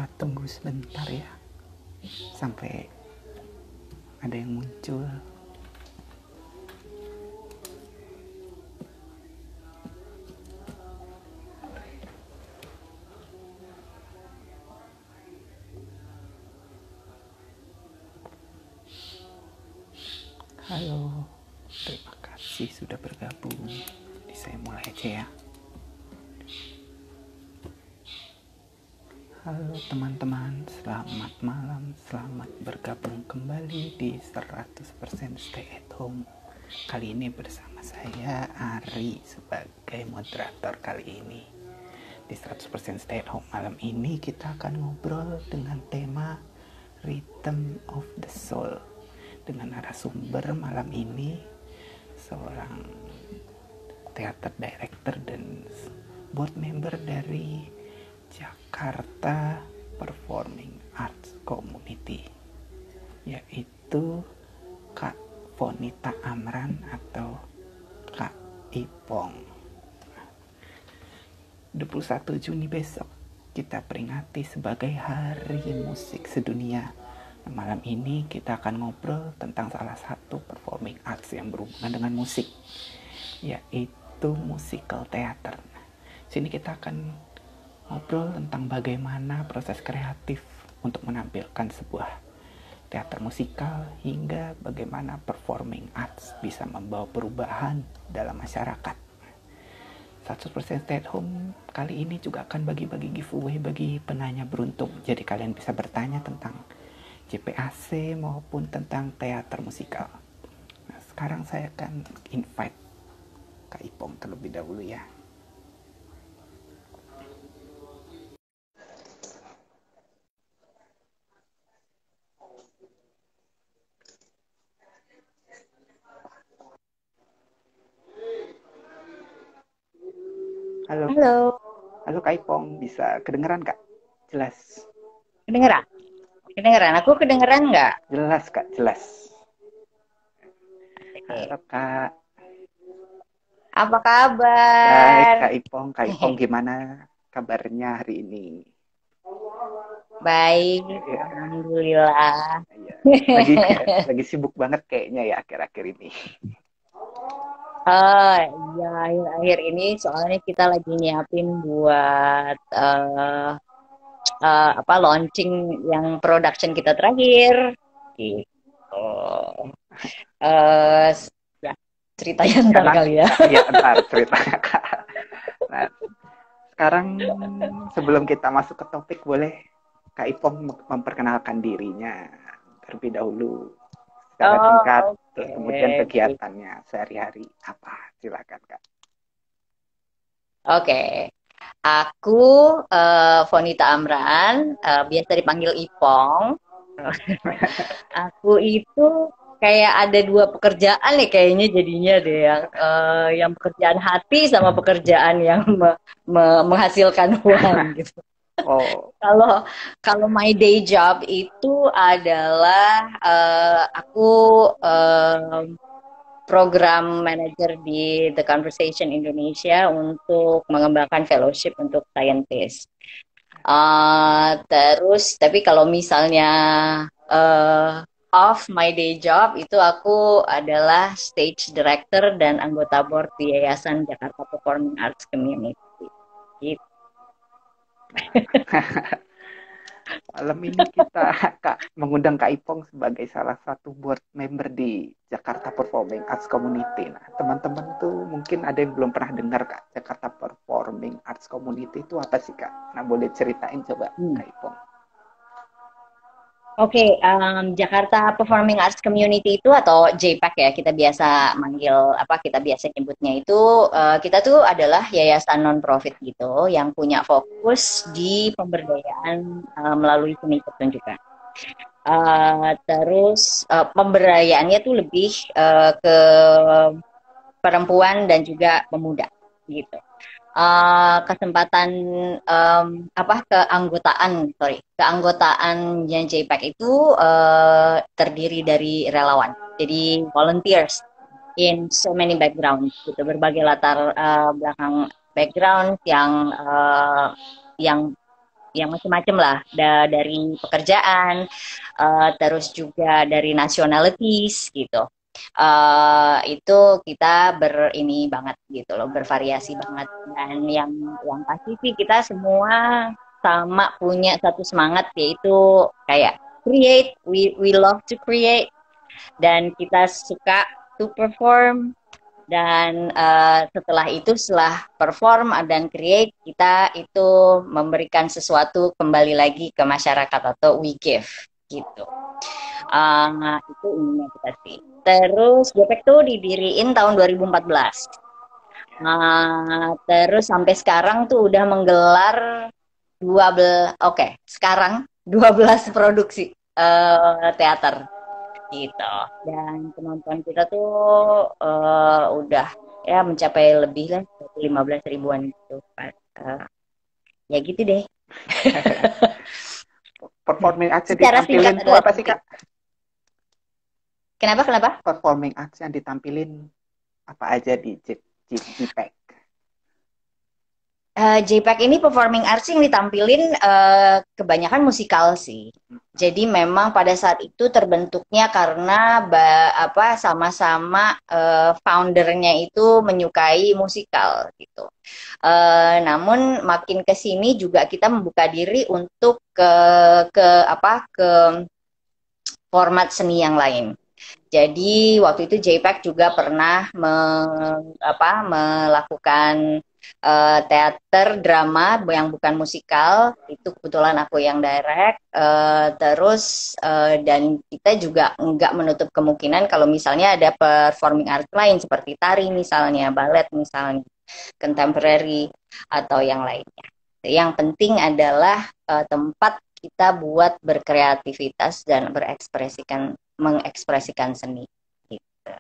Kita tunggu sebentar ya, sampai ada yang muncul. Halo, terima kasih sudah bergabung. Jadi saya mulai aja ya. Halo teman-teman, selamat malam, selamat bergabung kembali di 100% Stay at Home. Kali ini bersama saya Ari sebagai moderator kali ini. Di 100% Stay at Home malam ini kita akan ngobrol dengan tema Rhythm of the Soul. Dengan narasumber malam ini seorang theater director dan board member dari Jakarta Performing Arts Community, yaitu Kak Vonita Amran atau Kak Ipong. 21 Juni besok kita peringati sebagai Hari Musik Sedunia. Malam ini kita akan ngobrol tentang salah satu performing arts yang berhubungan dengan musik, yaitu musical theater. Sini kita akan ngobrol tentang bagaimana proses kreatif untuk menampilkan sebuah teater musikal hingga bagaimana performing arts bisa membawa perubahan dalam masyarakat. 100% Stay at Home kali ini juga akan bagi-bagi giveaway bagi penanya beruntung. Jadi kalian bisa bertanya tentang JPAC maupun tentang teater musikal. Nah, sekarang saya akan invite Kak Ipong terlebih dahulu ya. Halo. Halo, Halo Kak Ipong, bisa kedengeran Kak? Jelas. kedengeran? Kedengeran? Aku kedengeran nggak? Jelas Kak, jelas. Oke. Halo Kak. Apa Baik kabar? Kak Ipong. Kak Ipong gimana kabarnya hari ini? Baik, Iya, alhamdulillah. iya. Lagi sibuk banget kayaknya ya akhir-akhir ini. Oh iya, akhir-akhir ini soalnya kita lagi nyiapin buat apa launching yang production kita terakhir. Gitu. Eh, ya, ceritanya ntar Karena kali ya. ya ntar ceritanya Kak. Nah, sekarang sebelum kita masuk ke topik, boleh Kak Ipong memperkenalkan dirinya terlebih dahulu secara Oh, singkat, terus kemudian oke. Baik. kegiatannya sehari-hari apa? Silakan Kak. Oke. Aku Vonita Amran, biasa dipanggil Ipong. Aku itu kayak ada dua pekerjaan nih kayaknya jadinya deh yang pekerjaan hati sama pekerjaan yang menghasilkan uang gitu. Oh, Kalau kalau my day job itu adalah aku eh, program manager di The Conversation Indonesia untuk mengembangkan fellowship untuk scientist. Terus, tapi kalau misalnya off my day job itu aku adalah stage director dan anggota board di Yayasan Jakarta Performing Arts Community. Gitu. malam ini kita mengundang Kak Ipong sebagai salah satu board member di Jakarta Performing Arts Community. Nah, teman-teman tuh mungkin ada yang belum pernah dengar Kak, Jakarta Performing Arts Community itu apa sih Kak? Nah, boleh ceritain coba Hmm. Kak Ipong. Oke, Jakarta Performing Arts Community itu atau JPAC ya kita biasa manggil apa kita biasa nyebutnya itu kita tuh adalah yayasan non profit gitu yang punya fokus di pemberdayaan melalui seni pertunjukan. Terus pemberdayaannya tuh lebih ke perempuan dan juga pemuda gitu. Kesempatan apa keanggotaan yang JPAC itu terdiri dari relawan, jadi volunteers in so many background gitu, berbagai latar belakang background yang yang macam-macam lah, dari pekerjaan, terus juga dari nationalities gitu. Itu kita ini banget gitu loh, bervariasi banget. Dan yang pasti sih kita semua sama punya satu semangat, yaitu kayak create, we love to create, dan kita suka to perform. Dan setelah itu, setelah perform dan create, kita itu memberikan sesuatu kembali lagi ke masyarakat, atau we give gitu. Itu ininya kita sih. Terus Gepek tuh didiriin tahun 2014. Terus sampai sekarang tuh udah menggelar 12, oke, sekarang 12 produksi teater gitu. Dan penonton kita tuh udah ya mencapai lebih lah 15 ribuan gitu. Ya gitu deh. Performing arts yang Secara singkat ditampilin tuh apa sih, Kak? Kenapa? Performing arts yang ditampilin apa aja di JPEG? JPEG ini performing arts yang ditampilin kebanyakan musikal sih. Jadi memang pada saat itu terbentuknya karena sama-sama foundernya itu menyukai musikal gitu. Namun makin ke sini juga kita membuka diri untuk ke format seni yang lain. Jadi waktu itu JPEG juga pernah melakukan teater drama yang bukan musikal, itu kebetulan aku yang direct. Dan kita juga nggak menutup kemungkinan kalau misalnya ada performing art lain seperti tari misalnya, balet misalnya, contemporary atau yang lainnya. Yang penting adalah tempat kita buat berkreativitas dan mengekspresikan seni. Gitu.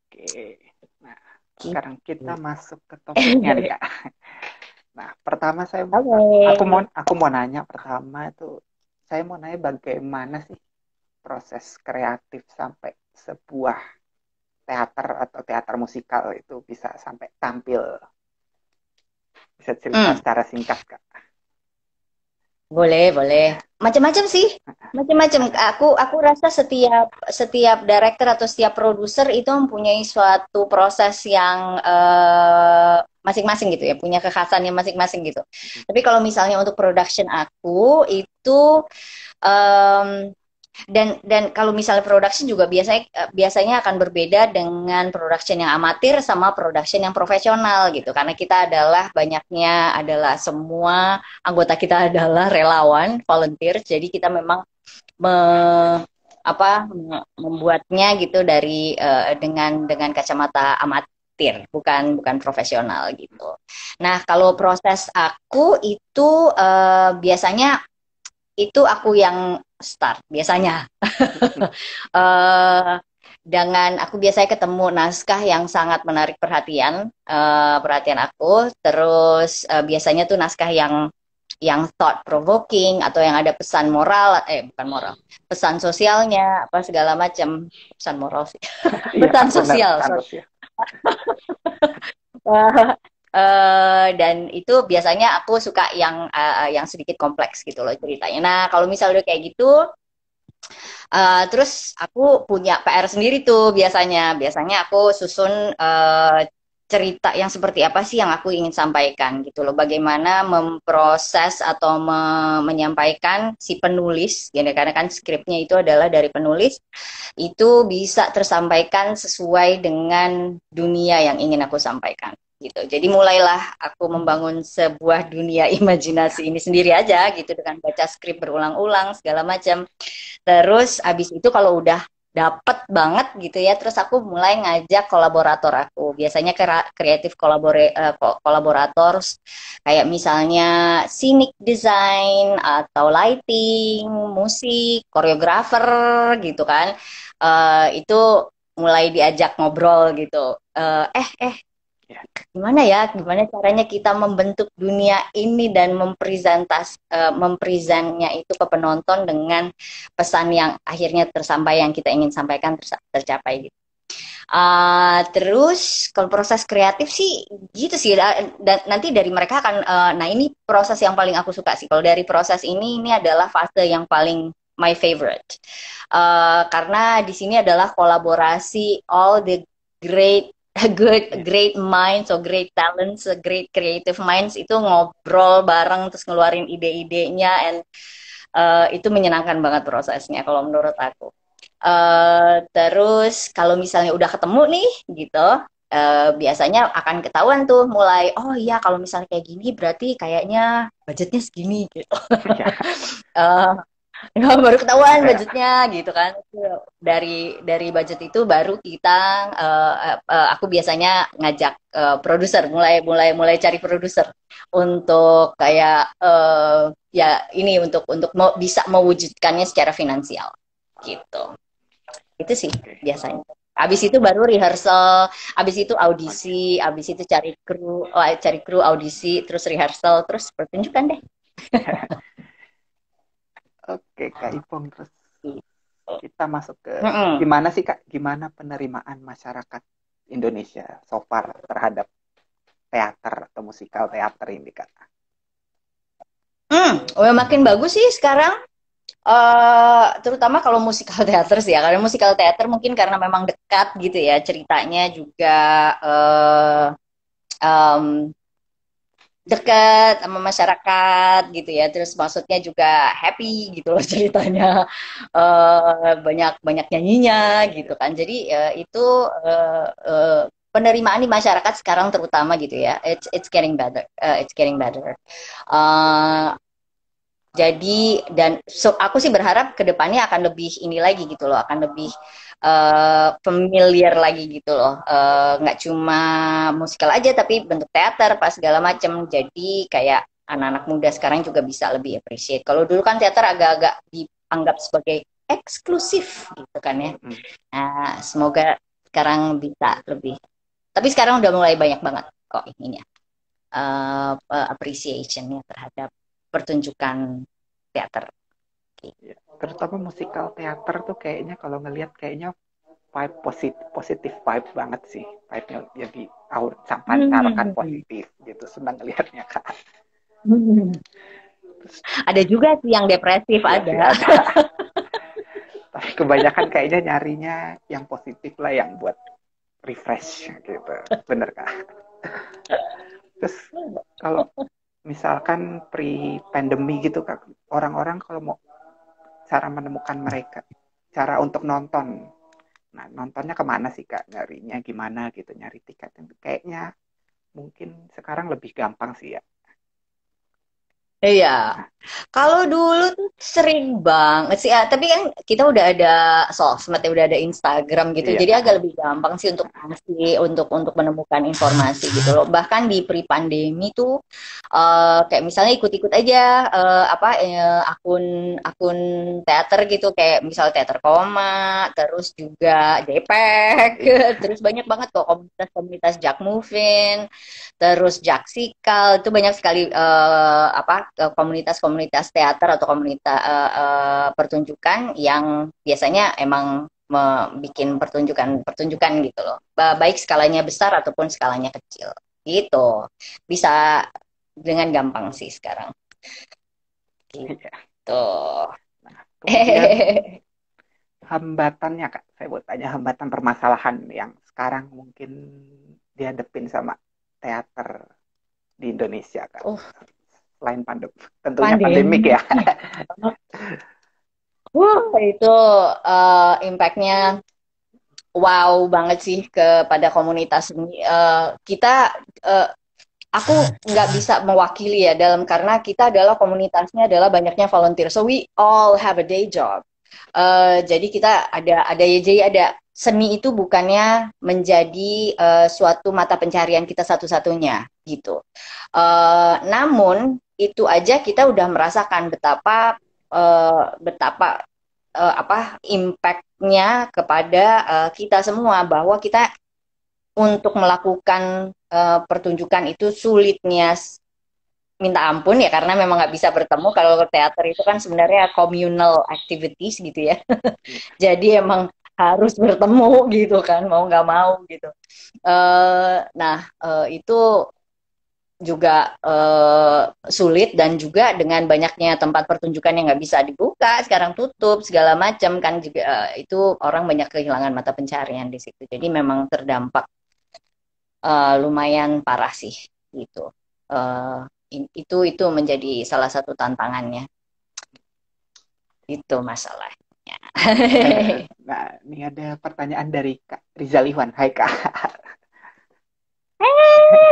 Oke. Nah, sekarang kita masuk ke topiknya nih, Kak. Nah, pertama aku mau nanya pertama itu, saya mau nanya bagaimana sih proses kreatif sampai sebuah teater atau teater musikal itu bisa sampai tampil. Bisa cerita secara singkat, Kak? Boleh. Macam-macam sih. Macam-macam. Aku rasa setiap director atau setiap produser itu mempunyai suatu proses yang masing-masing gitu ya, punya kekhasannya masing-masing gitu. Tapi kalau misalnya untuk production aku itu dan kalau misalnya production juga biasanya akan berbeda dengan production yang amatir sama production yang profesional gitu, karena kita banyaknya adalah semua anggota kita adalah relawan, volunteer, jadi kita memang membuatnya gitu dengan kacamata amatir, bukan profesional gitu. Nah, kalau proses aku itu biasanya itu aku yang start biasanya. Dengan aku biasanya ketemu naskah yang sangat menarik perhatian aku. Terus biasanya tuh naskah yang thought provoking atau yang ada pesan moral, bukan moral, pesan sosialnya apa segala macam, pesan moral sih, pesan sosial. Dan itu biasanya aku suka yang sedikit kompleks gitu loh ceritanya. Nah, kalau misalnya udah kayak gitu, terus aku punya PR sendiri tuh biasanya. Biasanya aku susun cerita yang seperti apa sih yang aku ingin sampaikan gitu loh. Bagaimana memproses atau menyampaikan si penulis, ya, karena kan skripnya itu adalah dari penulis, itu bisa tersampaikan sesuai dengan dunia yang ingin aku sampaikan. Gitu. Jadi mulailah aku membangun sebuah dunia imajinasi ini sendiri aja gitu, dengan baca skrip berulang-ulang segala macam. Terus abis itu kalau udah dapet banget gitu ya, terus aku mulai ngajak kolaborator aku. Biasanya kreatif kolaborator kayak misalnya scenic design atau lighting, musik, koreografer gitu kan. Itu mulai diajak ngobrol gitu. Gimana caranya kita membentuk dunia ini dan mempresentnya itu ke penonton dengan pesan yang akhirnya yang kita ingin sampaikan tercapai gitu. Terus kalau proses kreatif sih gitu sih, dan nanti dari mereka akan, nah ini proses yang paling aku suka sih. Kalau dari proses ini adalah fase yang paling my favorite. Karena di sini adalah kolaborasi all the great Iya. great minds, so great talents, great creative minds itu ngobrol bareng terus ngeluarin ide-idenya, and itu menyenangkan banget prosesnya kalau menurut aku. Terus kalau misalnya udah ketemu nih gitu, biasanya akan ketahuan tuh mulai, oh iya kalau misalnya kayak gini berarti kayaknya budgetnya segini gitu. Iya. Eh, ya, baru ketahuan Kayak budgetnya gitu kan. Dari budget itu baru kita, aku biasanya ngajak produser, mulai cari produser untuk kayak, ya ini untuk bisa mewujudkannya secara finansial gitu. Itu sih oke. biasanya. Habis itu baru rehearsal, habis itu Oke. audisi, habis itu cari kru, audisi, terus rehearsal, terus pertunjukan deh. Oke, Kak Ipong, terus Gitu. kita masuk ke Mm-mm. gimana sih Kak? Gimana penerimaan masyarakat Indonesia so far terhadap teater atau musikal teater ini Kak? Udah makin bagus sih sekarang. Terutama kalau musikal teater sih ya, karena musikal teater mungkin karena memang dekat gitu ya ceritanya juga, eh, em, dekat sama masyarakat gitu ya, terus maksudnya juga happy gitu loh ceritanya, banyak banyak nyanyinya gitu kan, jadi itu, penerimaan di masyarakat sekarang terutama gitu ya, it's getting better, it's getting better. Uh, jadi dan aku sih berharap kedepannya akan lebih ini lagi gitu loh, akan lebih familiar lagi gitu loh. Nggak cuma musikal aja, tapi bentuk teater, pas segala macam. Jadi kayak anak-anak muda sekarang juga bisa lebih appreciate. Kalau dulu kan teater agak-agak dianggap sebagai eksklusif gitu kan ya. Mm-mm. Nah, semoga sekarang bisa lebih. Tapi sekarang udah mulai banyak banget kok ininya, appreciation-nya terhadap pertunjukan teater. Ya. Terutama musikal teater tuh kayaknya kalau ngelihat kayaknya vibe positif, positif vibe banget sih. Vibe-nya jadi pancarkan Hmm. positif gitu. Senang ngelihatnya Kak. Terus Ada juga sih yang depresif, ya sih ada. ada. Tapi kebanyakan kayaknya nyarinya yang positif lah yang buat refresh gitu. Bener Kak. Terus kalau misalkan pre-pandemi gitu Kak, orang-orang kalau mau cara menemukan mereka, cara untuk nonton. Nah, nontonnya kemana sih Kak? Nyarinya gimana gitu, nyari tiket. Kayaknya mungkin sekarang lebih gampang sih ya. Iya. Nah, Kalau dulu tuh sering banget sih, tapi kan kita udah ada sosmed, ya udah ada Instagram gitu, iya. jadi agak lebih gampang sih untuk ngasih, untuk menemukan informasi gitu loh. Bahkan di pre-pandemi tuh, kayak misalnya ikut-ikut aja, akun akun teater gitu, kayak misal Teater Koma, terus juga JPEG, Iya. terus banyak banget kok komunitas-komunitas Jack Movin, terus Jaksikal, itu banyak sekali, komunitas-komunitas teater atau komunitas, pertunjukan yang biasanya emang bikin pertunjukan gitu loh, baik skalanya besar ataupun skalanya kecil gitu, bisa dengan gampang sih sekarang Iya. gitu. Nah, kemudian hambatannya Kak, saya mau tanya hambatan permasalahan yang sekarang mungkin dihadapin sama teater di Indonesia Kak. uh Selain pandemi, tentunya pandemik Pandemi. ya. Itu, impact-nya wow banget sih kepada komunitas ini. Kita, uh, aku nggak bisa mewakili ya, karena kita adalah komunitasnya adalah banyaknya volunteer, so we all have a day job. Jadi kita ada seni itu bukannya menjadi suatu mata pencarian kita satu-satunya gitu. Namun itu aja kita udah merasakan betapa, betapa, impact-nya kepada kita semua, bahwa kita untuk melakukan pertunjukan itu sulitnya minta ampun ya, karena memang nggak bisa bertemu. Kalau teater itu kan sebenarnya communal activities gitu ya. Jadi emang harus bertemu gitu kan, mau nggak mau gitu. Nah, itu juga sulit, dan juga dengan banyaknya tempat pertunjukan yang nggak bisa dibuka, sekarang tutup segala macam kan, juga itu orang banyak kehilangan mata pencarian di situ. Jadi memang terdampak lumayan parah sih gitu. Uh, itu menjadi salah satu tantangannya. Itu masalahnya. Nah, ini ada pertanyaan dari Kak Rizal Iwan. Hai Kak.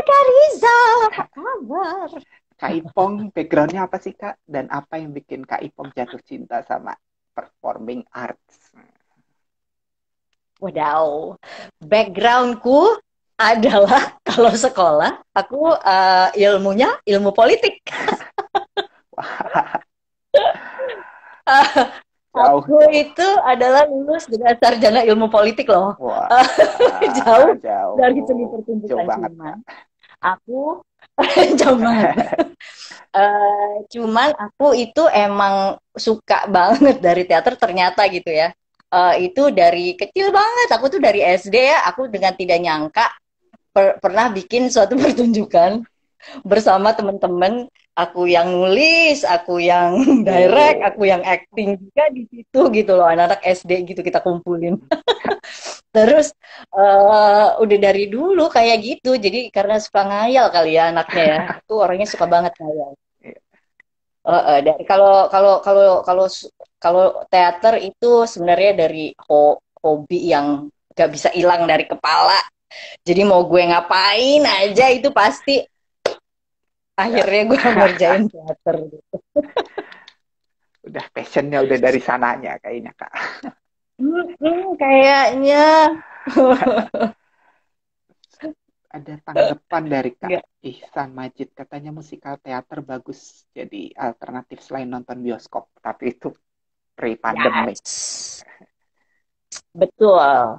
Kak Riza, apa kabar? Kak Ipong backgroundnya apa sih Kak? Dan apa yang bikin Kak Ipong jatuh cinta sama performing arts? Wadaw, backgroundku adalah kalau sekolah aku ilmunya ilmu politik. Wah, jauh. Aku itu adalah lulus dengan sarjana ilmu politik loh. Wah, Jauh dari seni jauh. Jauh pertunjukan, banget cuman Kak. aku jauh banget. Cuman aku itu emang suka banget dari teater ternyata gitu ya. Itu dari kecil banget. Aku tuh dari SD ya. Aku dengan tidak nyangka pernah bikin suatu pertunjukan bersama teman-teman. Aku yang nulis, aku yang direct, Oh, aku yang acting juga di situ gitu loh. Anak-anak SD gitu kita kumpulin. Terus udah dari dulu kayak gitu. Jadi karena suka ngayal kali ya anaknya ya. Aku orangnya suka banget ngayal. Dari kalau teater itu sebenarnya dari hobi yang gak bisa hilang dari kepala. Jadi mau gue ngapain aja itu pasti ya. akhirnya gue ngerjain teater gitu. Udah passionnya udah dari sananya kayaknya Kak. Kayaknya Ada tanggapan dari Kak nggak. Ihsan Majid, katanya musikal teater bagus jadi alternatif selain nonton bioskop, tapi itu pre-pandemic. Yes, betul.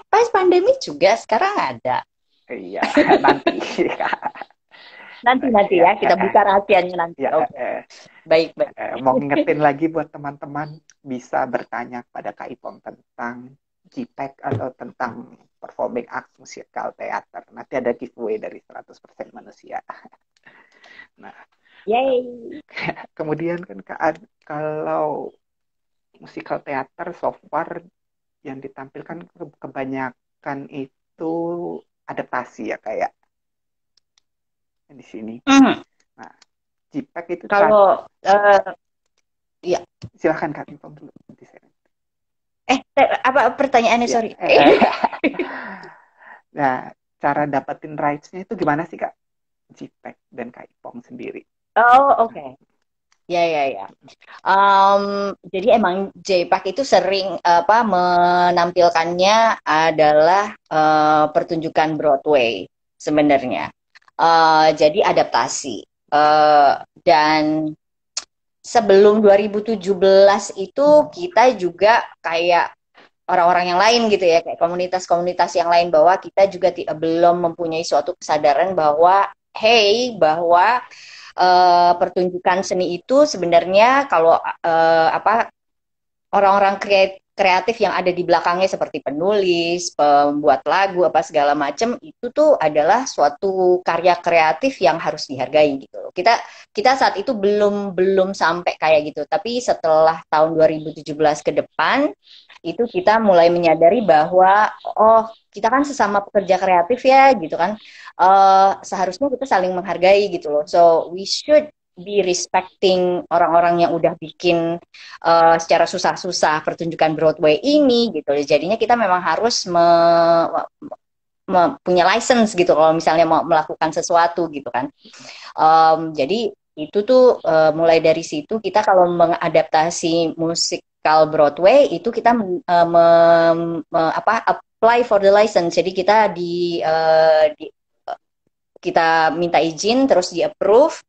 Pas pandemi juga sekarang ada. Iya, nanti Kak. Nanti Ya, ya kita buka rahasianya nanti. ya, Oke, baik baik. mau ngingetin lagi buat teman-teman bisa bertanya pada Kak Ipong tentang JPEG atau tentang performing arts musikal teater. Nanti ada giveaway dari 100% manusia. Nah, Yay. kemudian kan Kak, kalau musikal teater so far yang ditampilkan kebanyakan itu adaptasi ya kayak di sini. Mhm. Nah, JPEG itu Kalau ya silahkan Kak Ipong dulu. Nanti saya. apa pertanyaannya, Ya, sorry. nah, cara dapetin rights-nya itu gimana sih Kak? JPEG dan Kak Ipong sendiri. Oh, oke. Ya, ya, ya. Jadi emang JPAC itu sering apa menampilkannya adalah pertunjukan Broadway sebenarnya. Jadi adaptasi. Dan sebelum 2017 itu kita juga kayak orang-orang yang lain gitu ya, kayak komunitas-komunitas yang lain, bahwa kita juga belum mempunyai suatu kesadaran bahwa bahwa pertunjukan seni itu sebenarnya kalau apa orang-orang kreatif yang ada di belakangnya seperti penulis, pembuat lagu apa segala macam, itu tuh adalah suatu karya kreatif yang harus dihargai gitu loh. Kita saat itu belum sampai kayak gitu, tapi setelah tahun 2017 ke depan itu kita mulai menyadari bahwa oh, kita kan sesama pekerja kreatif ya gitu kan. Seharusnya kita saling menghargai gitu loh. So we should be respecting orang-orang yang udah bikin secara susah-susah pertunjukan Broadway ini gitu. Jadinya kita memang harus punya license gitu kalau misalnya mau melakukan sesuatu gitu kan. Jadi itu tuh mulai dari situ kita kalau mengadaptasi musikal Broadway itu kita apply for the license. Jadi kita kita minta izin, terus di approve,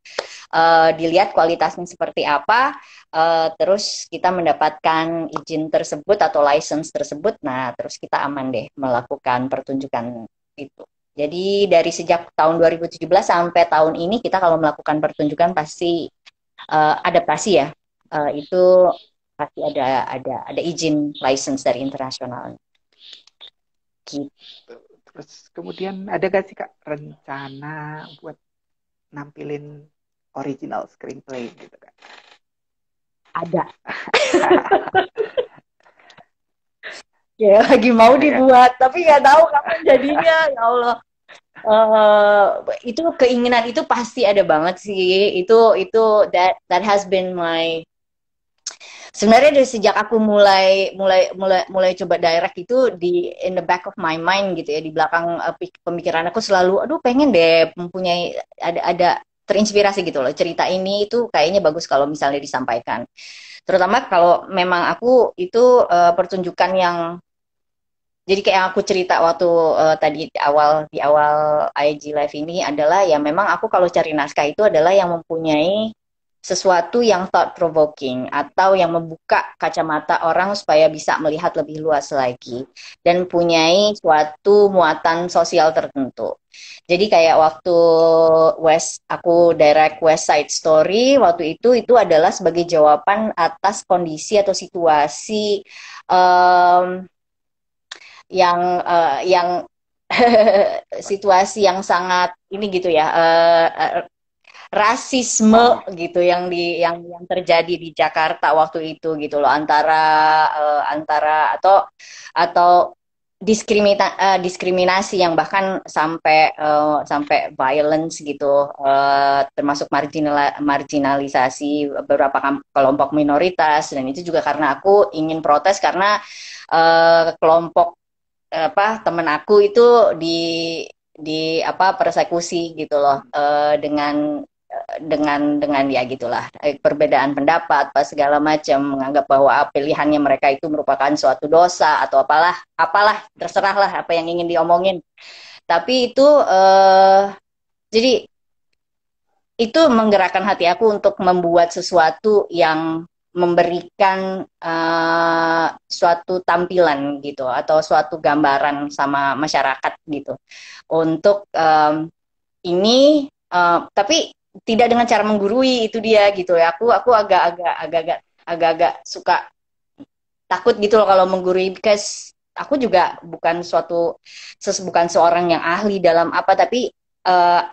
dilihat kualitasnya seperti apa, terus kita mendapatkan izin tersebut atau license tersebut, nah terus kita aman deh melakukan pertunjukan itu. Jadi dari sejak tahun 2017 sampai tahun ini kita kalau melakukan pertunjukan pasti adaptasi ya, itu pasti ada izin license dari internasional gitu. Terus kemudian ada gak sih Kak rencana buat nampilin original screenplay gitu Kak? Ada. Ya lagi mau Ada ya? dibuat tapi nggak tahu kapan jadinya, ya Allah. Itu keinginan itu pasti ada banget sih, itu that has been my, sebenarnya dari sejak aku mulai coba direct itu di in the back of my mind gitu ya, di belakang pemikiran aku selalu aduh pengen deh mempunyai ada terinspirasi gitu loh, cerita ini itu kayaknya bagus kalau misalnya disampaikan, terutama kalau memang aku itu pertunjukan yang, jadi kayak yang aku cerita waktu tadi di awal IG live ini adalah ya memang aku kalau cari naskah itu adalah yang mempunyai sesuatu yang thought provoking atau yang membuka kacamata orang supaya bisa melihat lebih luas lagi dan punyai suatu muatan sosial tertentu. Jadi kayak waktu aku direct West Side Story waktu itu adalah sebagai jawaban atas kondisi atau situasi um, yang situasi yang sangat ini gitu ya, rasisme gitu yang terjadi di Jakarta waktu itu gitu loh, antara atau diskriminasi yang bahkan sampai violence gitu, termasuk marginalisasi beberapa kelompok minoritas, dan itu juga karena aku ingin protes karena kelompok temen aku itu di persekusi gitu loh, dengan ya gitulah, perbedaan pendapat pas segala macam, menganggap bahwa pilihannya mereka itu merupakan suatu dosa atau apalah terserahlah apa yang ingin diomongin, tapi itu jadi itu menggerakkan hati aku untuk membuat sesuatu yang memberikan suatu tampilan gitu atau suatu gambaran sama masyarakat gitu untuk ini, tapi tidak dengan cara menggurui, itu dia gitu ya, aku agak-agak suka takut gitu loh kalau menggurui, because aku juga bukan seorang yang ahli dalam apa, tapi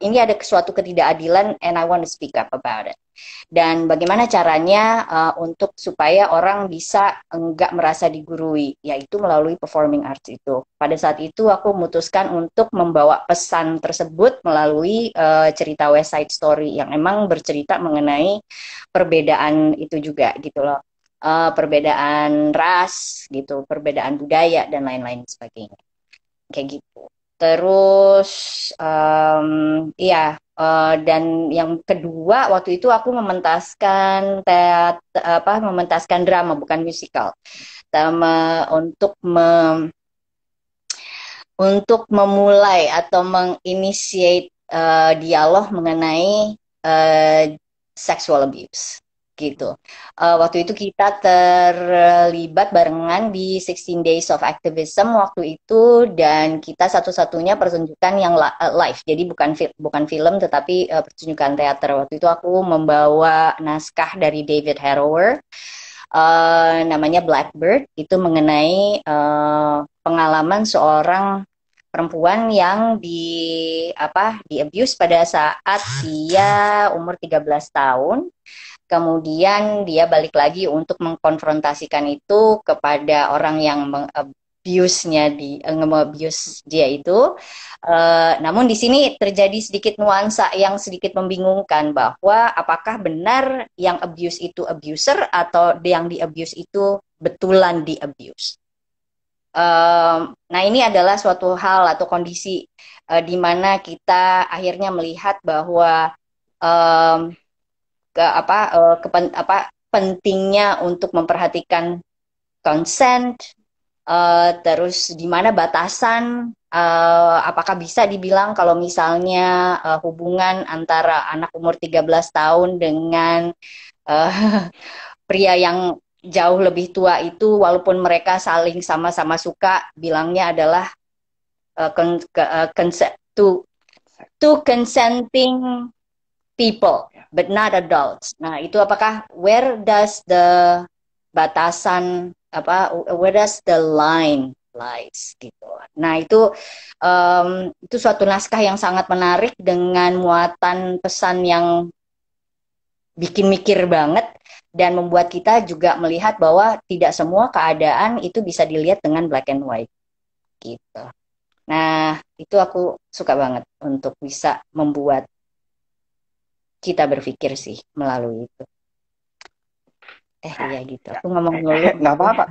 ini ada suatu ketidakadilan and I want to speak up about it. Dan bagaimana caranya untuk supaya orang bisa enggak merasa digurui, yaitu melalui performing arts itu. Pada saat itu aku memutuskan untuk membawa pesan tersebut melalui cerita West Side Story yang emang bercerita mengenai perbedaan itu juga gitu loh. Perbedaan ras gitu, perbedaan budaya dan lain-lain sebagainya. Kayak gitu. Terus iya, dan yang kedua waktu itu aku mementaskan drama bukan musikal. Untuk untuk memulai atau menginitiate dialog mengenai sexual abuse gitu. Waktu itu kita terlibat barengan di 16 Days of Activism waktu itu, dan kita satu-satunya pertunjukan yang live. Jadi bukan film tetapi pertunjukan teater. Waktu itu aku membawa naskah dari David Harrower, namanya Blackbird, itu mengenai pengalaman seorang perempuan yang di abuse pada saat dia umur 13 tahun. Kemudian dia balik lagi untuk mengkonfrontasikan itu kepada orang yang nge-abuse dia itu. Namun di sini terjadi sedikit nuansa yang sedikit membingungkan, bahwa apakah benar yang abuse itu abuser atau yang di-abuse itu betulan di-abuse. Nah ini adalah suatu hal atau kondisi di mana kita akhirnya melihat bahwa pentingnya untuk memperhatikan consent, terus di mana batasan, apakah bisa dibilang kalau misalnya hubungan antara anak umur 13 tahun dengan pria yang jauh lebih tua itu, walaupun mereka saling sama-sama suka, bilangnya adalah to consenting people but not adults. Nah, itu apakah where does the batasan apa, where does the line lies gitu. Nah itu suatu naskah yang sangat menarik dengan muatan pesan yang bikin mikir banget dan membuat kita juga melihat bahwa tidak semua keadaan itu bisa dilihat dengan black and white gitu. Nah, itu aku suka banget untuk bisa membuat kita berpikir sih melalui itu. Iya gitu. Aku ngomong dulu. Nggak apa-apa.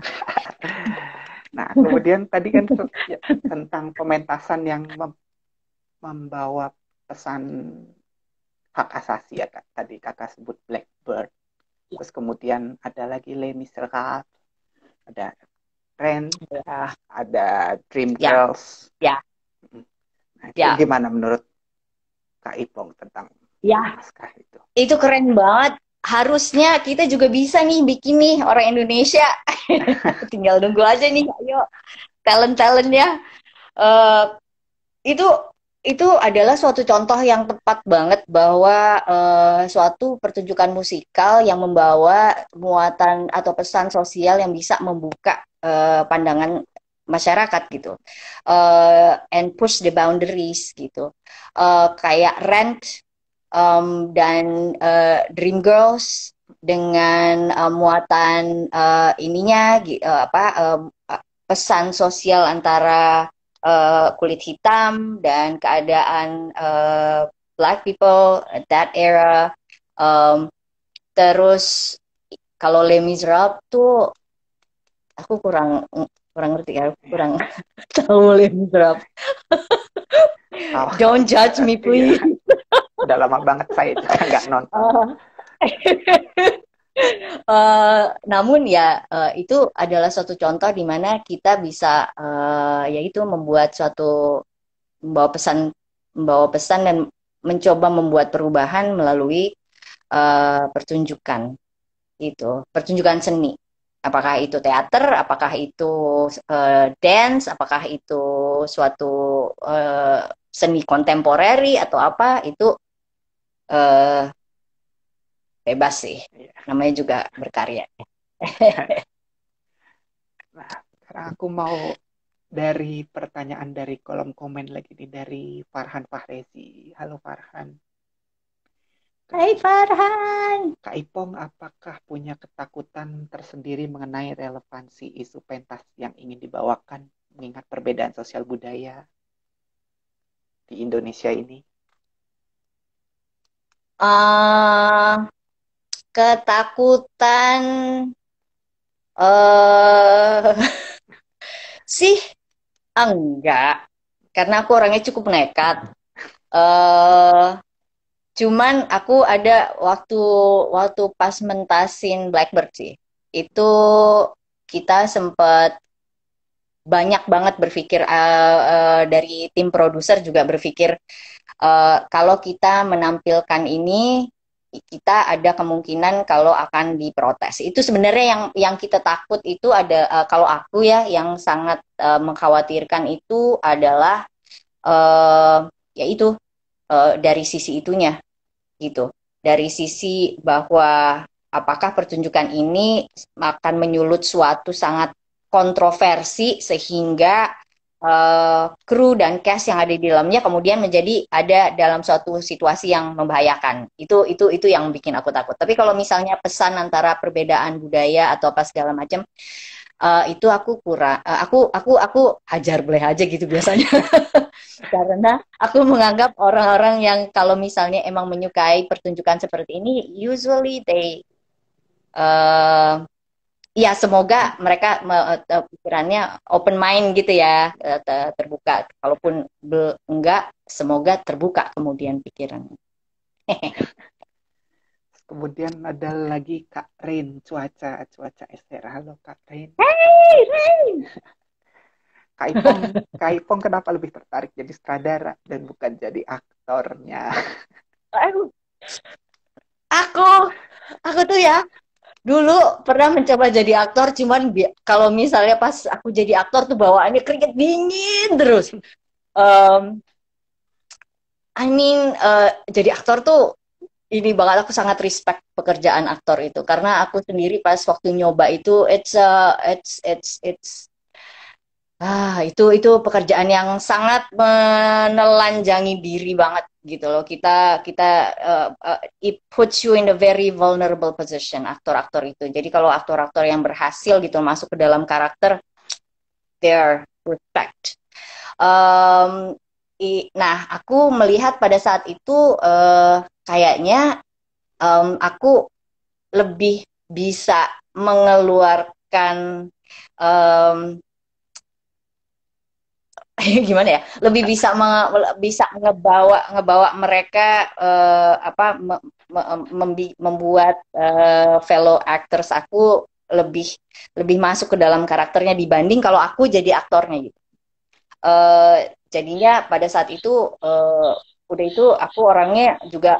Nah, kemudian tadi kan tentang pementasan yang membawa pesan hak asasi ya, Kak. Tadi Kakak sebut Blackbird. Terus kemudian ada lagi Les Miserables, ada Rent, Ya, ada ya, Dreamgirls. ya, Nah, itu ya. gimana menurut Kak Ipong tentang Ya, naskah itu? itu keren banget. Harusnya kita juga bisa nih bikin nih orang Indonesia. Tinggal nunggu aja nih, ayo talent-talentnya. Eh, itu itu adalah suatu contoh yang tepat banget bahwa suatu pertunjukan musikal yang membawa muatan atau pesan sosial yang bisa membuka pandangan masyarakat gitu, and push the boundaries gitu. Kayak Rent dan Dreamgirls dengan muatan ininya pesan sosial antara kulit hitam dan keadaan black people at that era. Terus kalau Les Miserables tuh aku kurang kurang ngerti ya, kurang tahu Les Miserables. Don't judge me please. Udah lama banget saya juga nggak nonton. Namun ya itu adalah suatu contoh di mana kita bisa yaitu membawa pesan dan mencoba membuat perubahan melalui pertunjukan pertunjukan seni. Apakah itu teater, apakah itu dance, apakah itu suatu seni kontemporeri atau apa, itu bebas sih. Namanya juga berkarya. Nah, sekarang aku mau dari pertanyaan dari kolom komen lagi nih, dari Farhan Fahrezi. Halo Farhan. Hai Farhan. Kak Ipong, apakah punya ketakutan tersendiri mengenai relevansi isu pentas yang ingin dibawakan mengingat perbedaan sosial budaya di Indonesia ini? Ketakutan sih enggak, karena aku orangnya cukup nekat. Cuman aku ada waktu pas mentasin Blackbird sih, itu kita sempat banyak banget berpikir, dari tim produser juga berpikir kalau kita menampilkan ini kita ada kemungkinan kalau akan diprotes. Itu sebenarnya yang kita takut itu ada, kalau aku ya yang sangat mengkhawatirkan itu adalah yaitu dari sisi itunya gitu. Dari sisi bahwa apakah pertunjukan ini akan menyulut suatu sangat kontroversi sehingga kru dan cast yang ada di dalamnya kemudian menjadi ada dalam suatu situasi yang membahayakan. Itu yang bikin aku takut. Tapi kalau misalnya pesan antara perbedaan budaya atau apa segala macam, itu aku kurang, aku hajar boleh aja gitu biasanya. Karena aku menganggap orang-orang yang kalau misalnya emang menyukai pertunjukan seperti ini, usually they ya semoga mereka pikirannya open mind gitu ya, terbuka. Kalaupun enggak, semoga terbuka kemudian pikirannya. Kemudian ada lagi Kak Rain, cuaca SR. Halo Kak Rain. Hey, Rain. Kak Ipong kenapa lebih tertarik jadi sutradara dan bukan jadi aktornya? Aku tuh ya dulu pernah mencoba jadi aktor, cuman kalau misalnya pas aku jadi aktor tuh bawaannya keringet dingin terus. I mean, jadi aktor tuh ini banget, aku sangat respect pekerjaan aktor itu karena aku sendiri pas waktu nyoba itu it's itu pekerjaan yang sangat menelanjangi diri banget gitu loh. Kita kita it puts you in a very vulnerable position, aktor-aktor itu. Jadi kalau aktor-aktor yang berhasil gitu masuk ke dalam karakter, their respect. Um, nah, aku melihat pada saat itu kayaknya aku lebih bisa mengeluarkan um, gimana ya, lebih bisa ngebawa ngebawa mereka membuat fellow actors aku lebih lebih masuk ke dalam karakternya dibanding kalau aku jadi aktornya gitu. Jadinya pada saat itu udah itu aku orangnya juga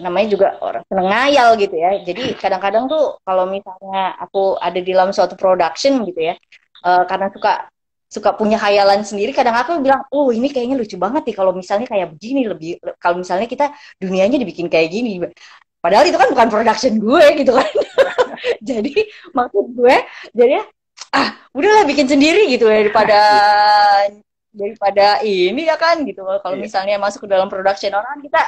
namanya juga orang seneng ngayal gitu ya. Jadi kadang-kadang tuh kalau misalnya aku ada di dalam suatu production gitu ya, karena suka suka punya khayalan sendiri, kadang aku bilang, oh ini kayaknya lucu banget nih kalau misalnya kayak begini, lebih kalau misalnya kita dunianya dibikin kayak gini. Padahal itu kan bukan production gue gitu kan. Jadi maksud gue, jadi udahlah bikin sendiri gitu daripada daripada ini ya kan gitu. Kalau Iya, misalnya masuk ke dalam production orang, kita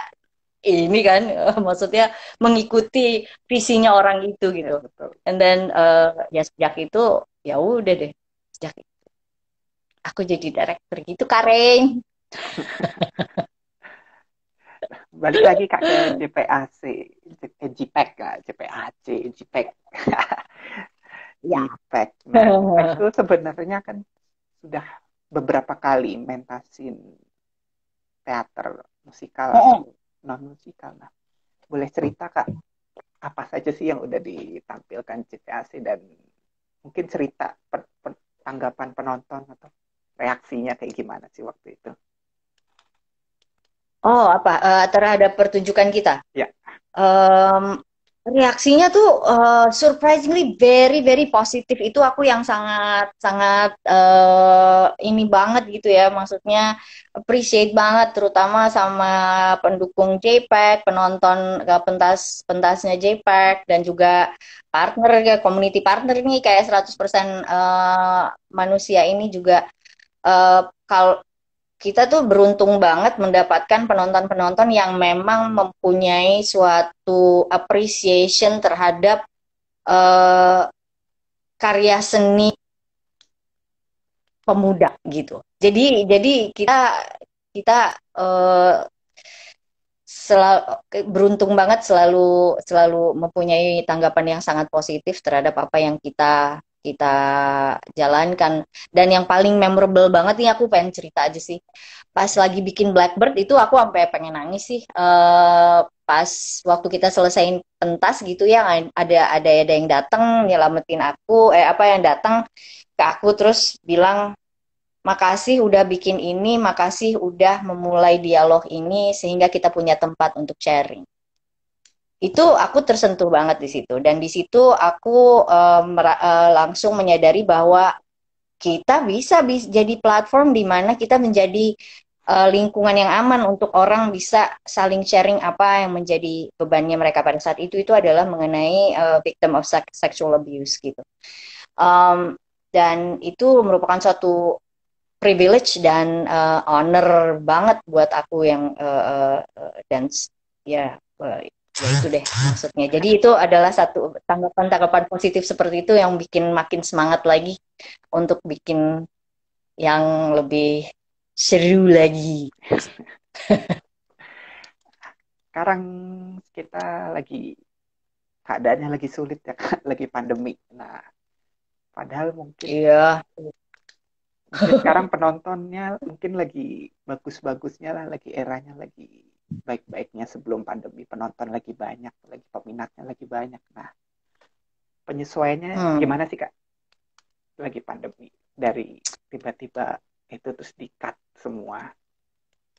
ini kan maksudnya mengikuti visinya orang itu iya gitu. betul. And then ya sejak itu ya udah deh, sejak itu aku jadi director gitu Karen. Balik lagi Kak ke JPAC, JPEG Kak, JPAC, JPEG. Ya. JPEG. Nah, JPEG itu sebenarnya kan sudah beberapa kali mentasin teater musikal atau non musikal. Nah, boleh cerita Kak, apa saja sih yang udah ditampilkan JPAC dan mungkin cerita tanggapan penonton atau reaksinya kayak gimana sih waktu itu? Oh apa terhadap pertunjukan kita? Ya, Um, reaksinya tuh surprisingly very very positif. Itu aku yang sangat sangat ini banget gitu ya, maksudnya appreciate banget, terutama sama pendukung JPEG, penonton pentasnya JPEG, dan juga partner ya, community partner nih kayak 100% manusia ini juga kalau kita tuh beruntung banget mendapatkan penonton-penonton yang memang mempunyai suatu appreciation terhadap uh, karya seni pemuda gitu. Jadi kita kita selalu beruntung banget selalu selalu mempunyai tanggapan yang sangat positif terhadap apa yang kita kita jalankan. Dan yang paling memorable banget nih aku pengen cerita aja sih. Pas lagi bikin Blackbird itu aku sampai pengen nangis sih. Pas waktu kita selesaiin pentas gitu ya, ada yang datang nyelamatin aku, apa yang datang ke aku terus bilang makasih udah bikin ini, makasih udah memulai dialog ini sehingga kita punya tempat untuk sharing. Itu aku tersentuh banget di situ, dan di situ aku langsung menyadari bahwa kita bisa jadi platform di mana kita menjadi lingkungan yang aman untuk orang bisa saling sharing apa yang menjadi bebannya mereka pada saat itu. Itu adalah mengenai victim of sexual abuse gitu. Dan itu merupakan suatu privilege dan honor banget buat aku yang dan ya ya itu deh maksudnya. Jadi itu adalah satu tanggapan-tanggapan positif seperti itu yang bikin makin semangat lagi untuk bikin yang lebih seru lagi. sekarang kita lagi keadaannya lagi sulit ya Kak, lagi pandemi. Nah, padahal mungkin Iya. sekarang penontonnya mungkin lagi bagus-bagusnya lah, lagi eranya lagi baik-baiknya sebelum pandemi, penonton lagi banyak, lagi peminatnya lagi banyak. Nah, penyesuaiannya gimana sih Kak? Lagi pandemi, dari tiba-tiba itu terus di-cut semua,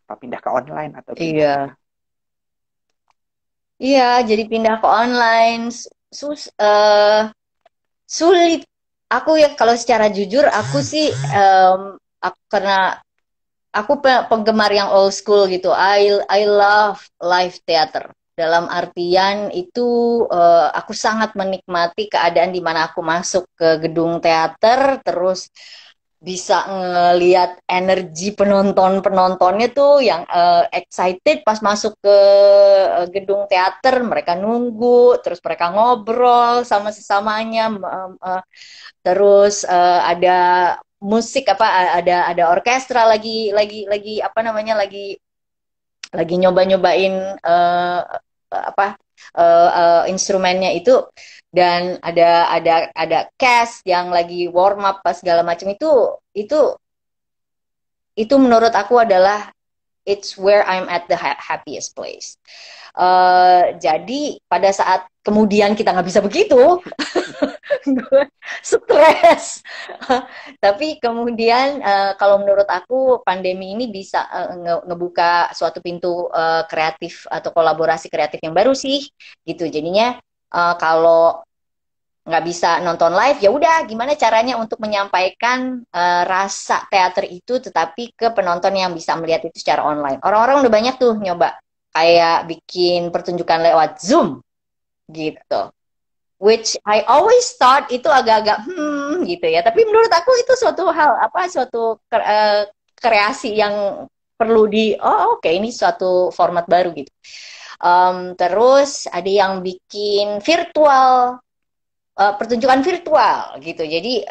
apa pindah ke online atau Iya. gimana? Iya, jadi pindah ke online sulit. Aku ya kalau secara jujur aku sih karena aku penggemar yang old school gitu. I love live theater. Dalam artian itu aku sangat menikmati keadaan di mana aku masuk ke gedung teater, terus bisa ngelihat energi penontonnya tuh yang excited pas masuk ke gedung teater, mereka nunggu, terus mereka ngobrol sama sesamanya, terus ada musik apa, ada orkestra lagi apa namanya, lagi nyoba-nyobain apa instrumennya itu, dan ada cast yang lagi warm up pas segala macam itu menurut aku adalah it's where I'm at the happiest place. Jadi pada saat kemudian kita nggak bisa begitu, gue stres. Tapi kemudian kalau menurut aku pandemi ini bisa ngebuka suatu pintu kreatif atau kolaborasi kreatif yang baru sih, gitu. Jadinya kalau nggak bisa nonton live, ya udah gimana caranya untuk menyampaikan rasa teater itu tetapi ke penonton yang bisa melihat itu secara online. Orang-orang udah banyak tuh nyoba kayak bikin pertunjukan lewat Zoom gitu. Which I always thought itu agak-agak gitu ya. Tapi menurut aku itu suatu hal suatu kreasi yang perlu oke, ini suatu format baru gitu. Terus ada yang bikin virtual pertunjukan virtual gitu. Jadi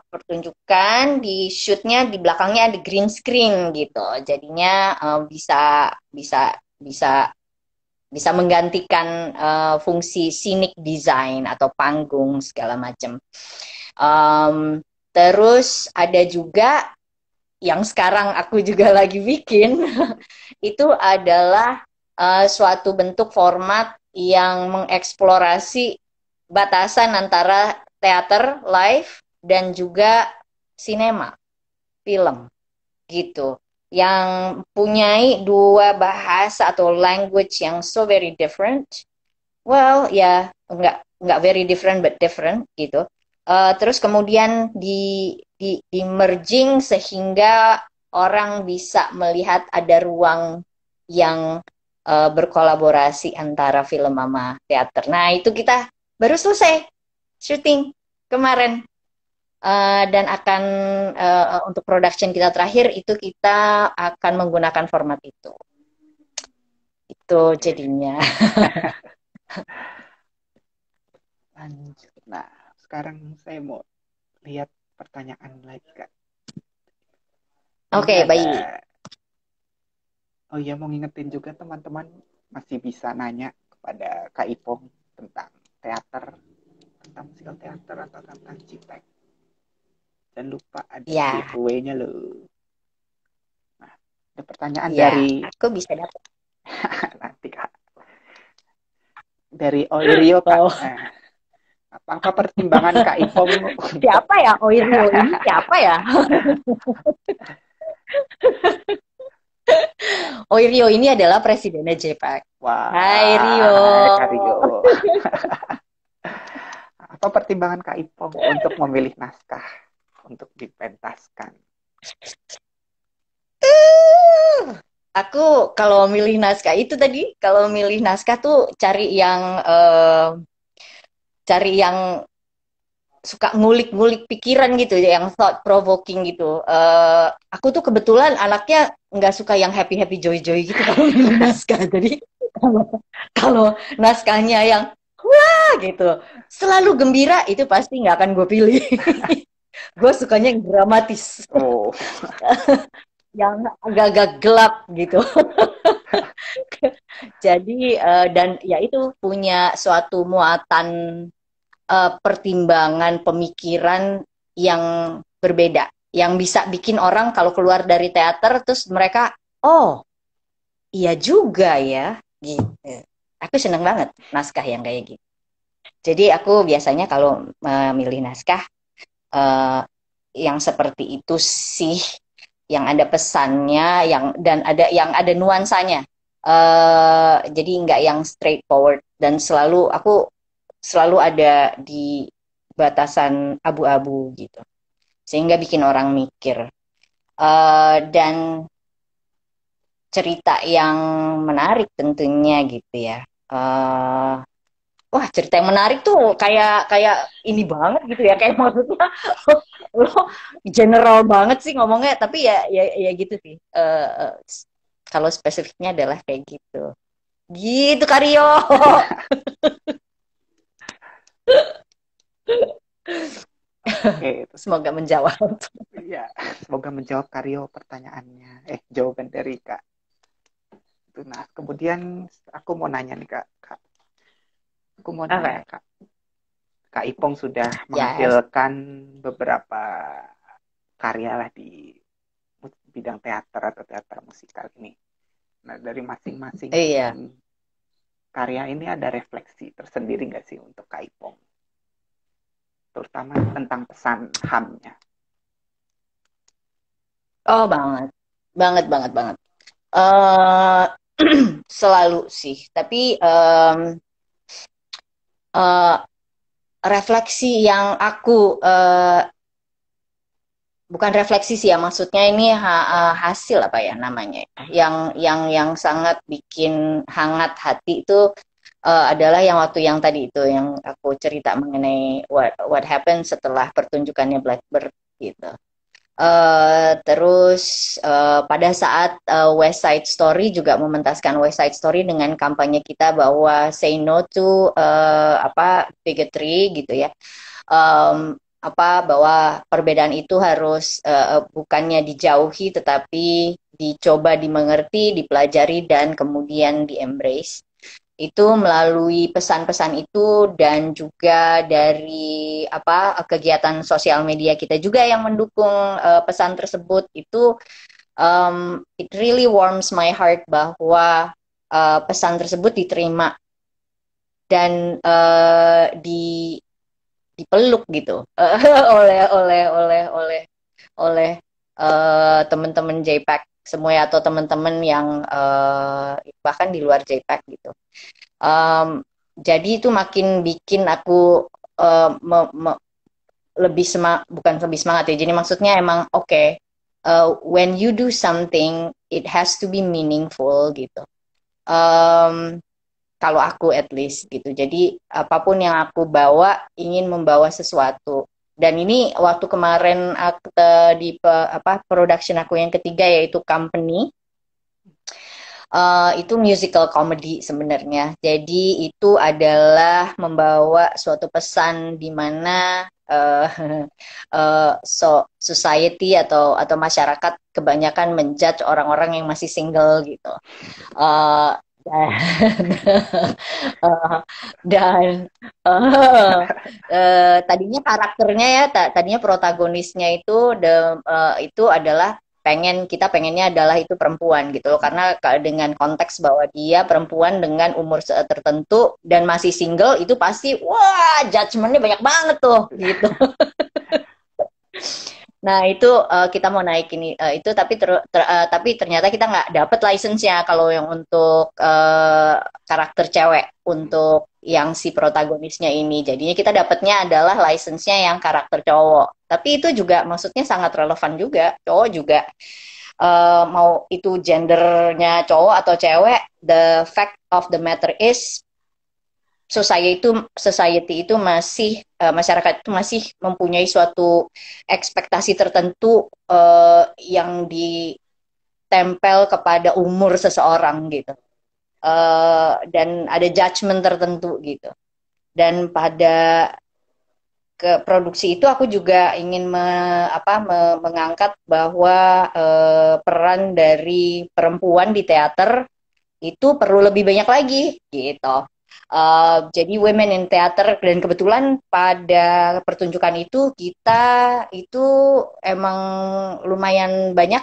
pertunjukan di shootnya di belakangnya ada green screen gitu. Jadinya bisa bisa bisa bisa menggantikan fungsi scenic design atau panggung segala macam. Terus ada juga yang sekarang aku juga lagi bikin itu adalah suatu bentuk format yang mengeksplorasi batasan antara teater live dan juga sinema, film gitu, yang punyai dua bahasa atau language yang so very different. Well, ya nggak very different but different gitu. Terus kemudian di merging sehingga orang bisa melihat ada ruang yang berkolaborasi antara film sama teater. Nah, itu kita baru selesai syuting kemarin. Dan akan untuk production kita terakhir itu kita akan menggunakan format itu jadinya. Lanjut. Nah, sekarang saya mau lihat pertanyaan lagi, Kak. Oke, baik. Oh iya, mau ngingetin juga teman-teman masih bisa nanya kepada Kak Ipong tentang teater, tentang musikal teater atau tentang Citek. Jangan lupa ada giveaway-nya loh. Nah, ada pertanyaan dari aku bisa dapat. nanti, Kak. Dari Oirio, Kak. Apa pertimbangan Kak Ipong? Siapa ya Oirio ini? Siapa ya? Oirio ini adalah presidennya JPAC. Wah, Hai Rio. Kak Rio. Apa pertimbangan Kak Ipong untuk memilih naskah untuk dipentaskan? Aku kalau milih naskah itu tadi, kalau milih naskah tuh cari yang suka ngulik-ngulik pikiran gitu, yang thought provoking gitu. Aku tuh kebetulan anaknya nggak suka yang happy joy gitu kalau milih naskah. Jadi kalau naskahnya yang wah gitu, selalu gembira, itu pasti nggak akan gue pilih. Gue sukanya yang dramatis. Oh. Yang agak-agak gelap gitu. Jadi dan ya itu punya suatu muatan pertimbangan pemikiran yang berbeda, yang bisa bikin orang kalau keluar dari teater terus mereka iya juga ya gitu. Aku seneng banget naskah yang kayak gitu. Jadi aku biasanya kalau memilih naskah yang seperti itu sih, yang ada pesannya, dan ada nuansanya. Jadi nggak yang straightforward, dan aku selalu ada di batasan abu-abu gitu, sehingga bikin orang mikir. Dan cerita yang menarik tentunya gitu ya. eh wah, cerita yang menarik tuh kayak kayak ini banget gitu ya, kayak maksudnya lo general banget sih ngomongnya, tapi ya ya ya gitu sih. Kalau spesifiknya adalah kayak gitu. Gitu Karyo. Oke, itu Semoga menjawab. ya. Semoga menjawab Karyo pertanyaannya. Jawaban dari Kak. Itu, nah, kemudian aku mau nanya nih Kak. Aku mau nanya Oke. Kak. Kak Ipong sudah Yes. menghasilkan beberapa karya lah di bidang teater atau teater musikal ini. Nah, dari masing-masing Iya. karya ini ada refleksi tersendiri nggak sih untuk Kak Ipong? Terutama tentang pesan HAM-nya. Oh, banget. Banget, banget, banget. eh Selalu sih. Tapi eh, refleksi yang aku bukan refleksi sih ya, maksudnya ini hasil apa ya namanya, yang sangat bikin hangat hati itu adalah yang waktu yang tadi itu yang aku cerita mengenai what happened setelah pertunjukannya Blackbird gitu. Terus pada saat West Side Story juga mementaskan West Side Story dengan kampanye kita bahwa say no to apa bigotry gitu ya. Apa bahwa perbedaan itu harus bukannya dijauhi tetapi dicoba dimengerti, dipelajari dan kemudian di embrace itu melalui pesan-pesan itu dan juga dari apa kegiatan sosial media kita juga yang mendukung pesan tersebut itu it really warms my heart bahwa pesan tersebut diterima dan dipeluk gitu oleh teman-teman JPEG semua ya, atau teman-teman yang bahkan di luar JPEG gitu. Um, jadi itu makin bikin aku lebih semangat, bukan lebih semangat ya. Jadi maksudnya emang oke, okay, when you do something, it has to be meaningful gitu. Um, Kalau aku at least gitu. Jadi apapun yang aku bawa ingin membawa sesuatu. Dan ini waktu kemarin aku, di apa production aku yang ketiga yaitu Company, itu musical comedy sebenarnya. Jadi itu adalah membawa suatu pesan di mana society atau masyarakat kebanyakan menjudge orang-orang yang masih single gitu. Uh, dan uh, dan tadinya karakternya ya, tadinya protagonisnya itu itu adalah kita pengennya adalah itu perempuan gitu loh, karena dengan konteks bahwa dia perempuan dengan umur tertentu dan masih single itu pasti wah judgementnya banyak banget tuh gitu. Nah itu kita mau naik ini itu tapi ternyata kita nggak dapet license-nya kalau yang untuk karakter cewek untuk yang si protagonisnya ini. Jadinya kita dapetnya adalah license-nya yang karakter cowok. Tapi itu juga maksudnya sangat relevan juga. Cowok juga mau itu gendernya cowok atau cewek, the fact of the matter is society itu masih masyarakat itu masih mempunyai suatu ekspektasi tertentu yang ditempel kepada umur seseorang gitu, dan ada judgement tertentu gitu. Dan pada ke produksi itu aku juga ingin mengangkat bahwa peran dari perempuan di teater itu perlu lebih banyak lagi gitu. Jadi women in theater, dan kebetulan pada pertunjukan itu kita itu emang lumayan banyak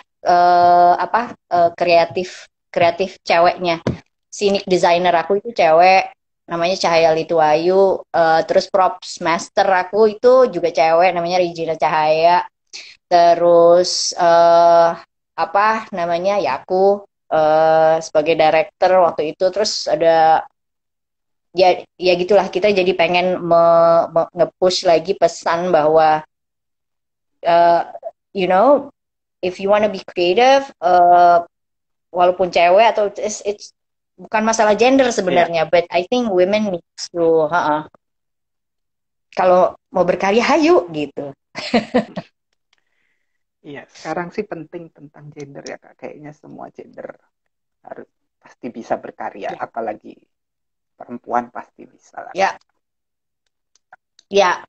kreatif kreatif ceweknya. Scenic designer aku itu cewek, namanya Cahaya Lituayu. Terus props master aku itu juga cewek, namanya Regina Cahaya. Terus apa namanya ya aku sebagai director waktu itu. Terus ada ya ya gitulah, kita jadi pengen nge-push lagi pesan bahwa uh, you know, if you wanna be creative, walaupun cewek atau it's bukan masalah gender Iya, sebenarnya, but I think women needs to, kalau mau berkarya, hayu gitu. iya. Sekarang sih penting tentang gender ya Kak. Kayaknya semua gender harus pasti bisa berkarya, Ya, apalagi perempuan pasti bisa lah. ya, ya.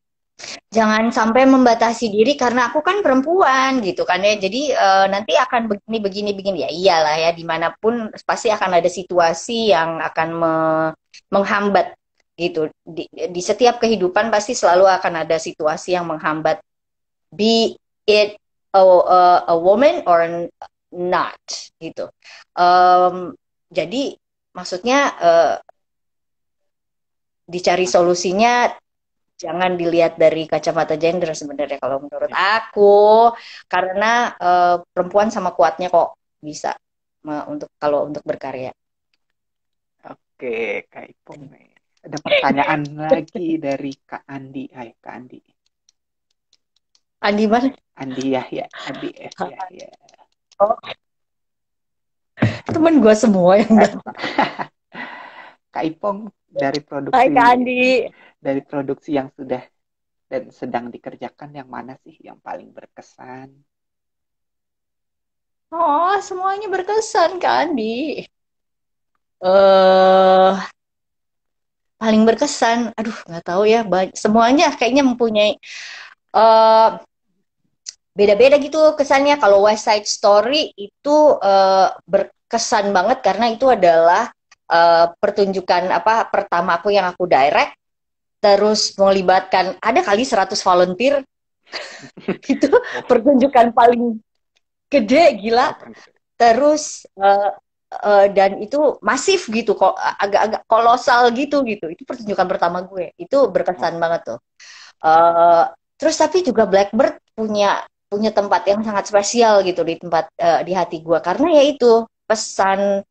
Jangan sampai membatasi diri karena aku kan perempuan gitu kan ya. Jadi nanti akan begini ya. Iyalah ya, dimanapun pasti akan ada situasi yang akan menghambat gitu. Di setiap kehidupan pasti selalu akan ada situasi yang menghambat. Be it a woman or not gitu. Jadi maksudnya dicari solusinya, jangan dilihat dari kacamata gender sebenarnya kalau menurut Ya. aku, karena perempuan sama kuatnya kok bisa untuk kalau untuk berkarya. Oke, Kak Ipong nih. Ada pertanyaan lagi dari Kak Andi. Hai, Kak Andi. Andi mana? Andi Yahya, Andi F. Yahya. Oh, temen gue semua yang Eh, datang. Kak Ipong Hai Kak Andi. dari produksi yang sudah dan sedang dikerjakan yang mana sih yang paling berkesan? Oh, semuanya berkesan Kak Andi. eh Paling berkesan, aduh nggak tahu ya, semuanya kayaknya mempunyai eh beda-beda gitu kesannya. Kalau West Side Story itu berkesan banget karena itu adalah pertunjukan apa pertama aku yang aku direct, terus melibatkan ada kali 100 volunteer. Itu Oh, pertunjukan paling gede, gila. oh, keren. Terus dan itu masif gitu kok, agak-agak kolosal gitu itu pertunjukan pertama gue, itu Oh, berkesan banget tuh. Eh, Terus tapi juga Blackbird punya punya tempat yang sangat spesial gitu di tempat di hati gue karena yaitu pesan,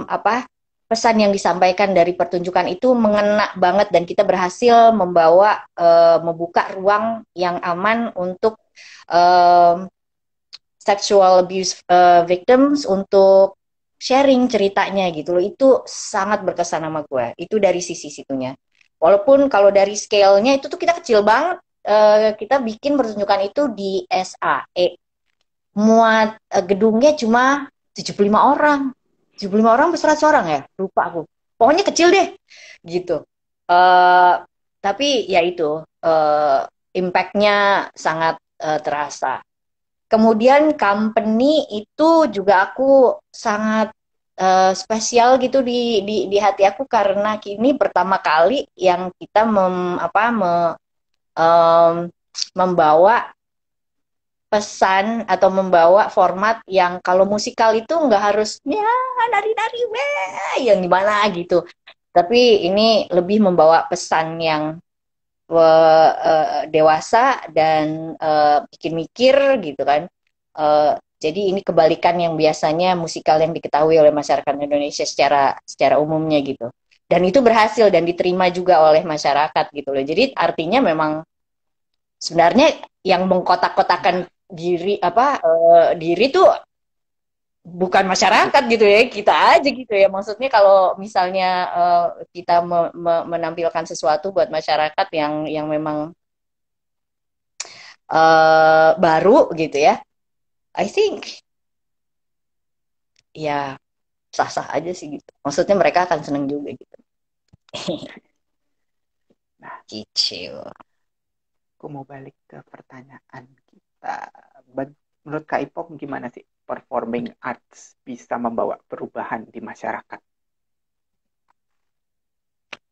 apa pesan yang disampaikan dari pertunjukan itu mengena banget dan kita berhasil membuka ruang yang aman untuk em, sexual abuse victims untuk sharing ceritanya gitu loh. Itu sangat berkesan sama gue. Itu dari sisi situnya. Walaupun kalau dari scale-nya itu tuh kita kecil banget. Kita bikin pertunjukan itu di SAE. Muat gedungnya cuma 75 orang. 75 orang atau 100 orang ya? Lupa aku. Pokoknya kecil deh. Gitu. Eh tapi ya itu, impact-nya sangat terasa. Kemudian company itu juga aku sangat spesial gitu di hati aku karena kini pertama kali yang kita em, membawa pesan atau membawa format yang kalau musikal itu nggak harus ya nari-nari weh yang gimana gitu. Tapi ini lebih membawa pesan yang dewasa dan bikin mikir gitu kan. Jadi ini kebalikan yang biasanya musikal yang diketahui oleh masyarakat Indonesia secara secara umumnya gitu. Dan itu berhasil dan diterima juga oleh masyarakat gitu loh. Jadi artinya memang sebenarnya yang mengkotak-kotakan diri tuh bukan masyarakat gitu ya, kita aja gitu ya. Maksudnya kalau misalnya kita menampilkan sesuatu buat masyarakat yang memang baru gitu ya, I think ya sah-sah aja sih gitu. Maksudnya mereka akan seneng juga gitu. nah, Gitu. aku mau balik ke pertanyaan kita. Menurut Kak Ipong gimana sih performing arts bisa membawa perubahan di masyarakat?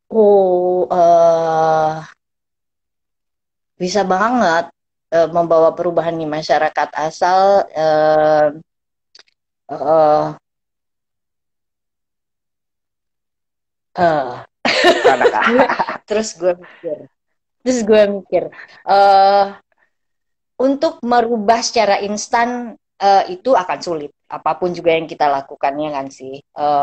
Oh, bisa banget membawa perubahan di masyarakat asal uh, uh, Gimana Kak? terus gue mikir, eh untuk merubah secara instan itu akan sulit. Apapun juga yang kita lakukan ya kan sih.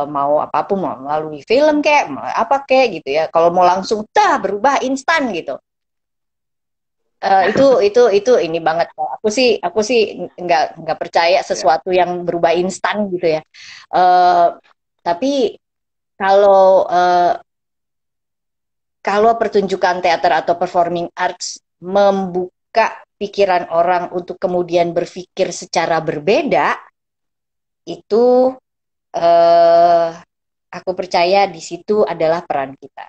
Mau apapun, mau melalui film kayak, mau apa kayak gitu ya. Kalau mau langsung berubah instan gitu. Itu ini banget. Aku sih nggak percaya Ya, sesuatu yang berubah instan gitu ya. Eh Tapi kalau kalau pertunjukan teater atau performing arts membuka pikiran orang untuk kemudian berpikir secara berbeda, itu eh, aku percaya di situ adalah peran kita.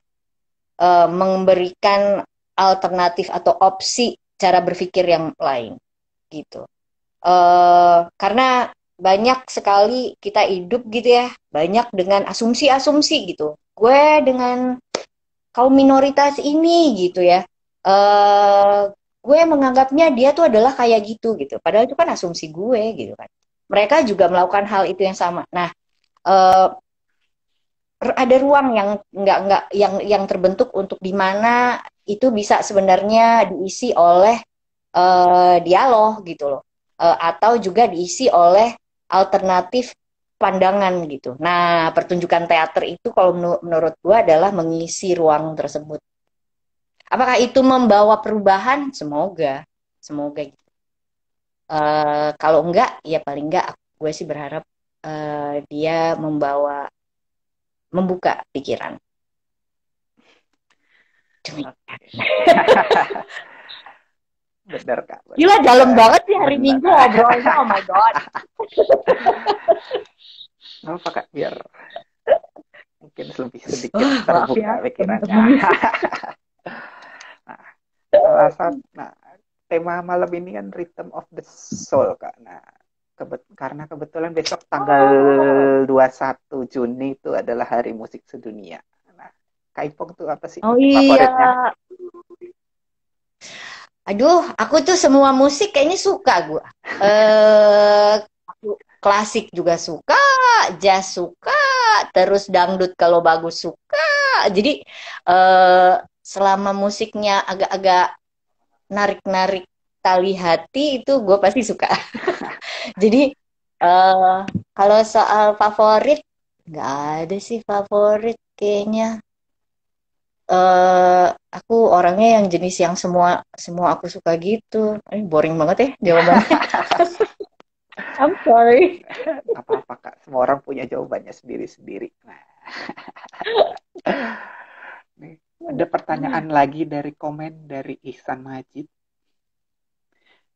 Memberikan alternatif atau opsi cara berpikir yang lain gitu. Karena banyak sekali kita hidup gitu ya, banyak dengan asumsi-asumsi gitu. Gue dengan kaum minoritas ini gitu ya, eh gue menganggapnya dia tuh adalah kayak gitu gitu. Padahal itu kan asumsi gue gitu kan. Mereka juga melakukan hal itu yang sama. Nah, eh, ada ruang yang nggak yang terbentuk untuk di mana itu bisa sebenarnya diisi oleh dialog gitu loh. Atau juga diisi oleh alternatif pandangan gitu. Nah, pertunjukan teater itu kalau menurut gue adalah mengisi ruang tersebut. Apakah itu membawa perubahan? Semoga, semoga gitu. Kalau enggak, ya paling enggak gue sih berharap dia membuka pikiran. Oke. Benar Kak, Gila, benar. dalam banget sih hari Benar. Minggu ngobrolnya. Oh my God. Nggak apa Kak, biar mungkin lebih sedikit Maaf terbuka ya, pikirannya. teman-teman. Nah, salah satu, nah, tema malam ini kan Rhythm of the Soul Kak. Nah, karena kebetulan besok tanggal Oh, 21 Juni itu adalah Hari Musik Sedunia. Nah, Kak Ipong tuh apa sih oh musik iya. favoritnya? Aduh, aku tuh semua musik kayaknya suka gue. Aku klasik juga suka, jazz suka, terus dangdut kalau bagus suka. Jadi eh, selama musiknya agak-agak narik-narik tali hati itu gue pasti suka. Jadi eh kalau soal favorit nggak ada sih favorit kayaknya. eh aku orangnya yang jenis yang semua semua aku suka gitu. Boring banget ya jawabannya. I'm sorry. Nggak apa-apa Kak, semua orang punya jawabannya sendiri-sendiri. Nah, nih, ada pertanyaan lagi dari komen dari Ihsan Majid.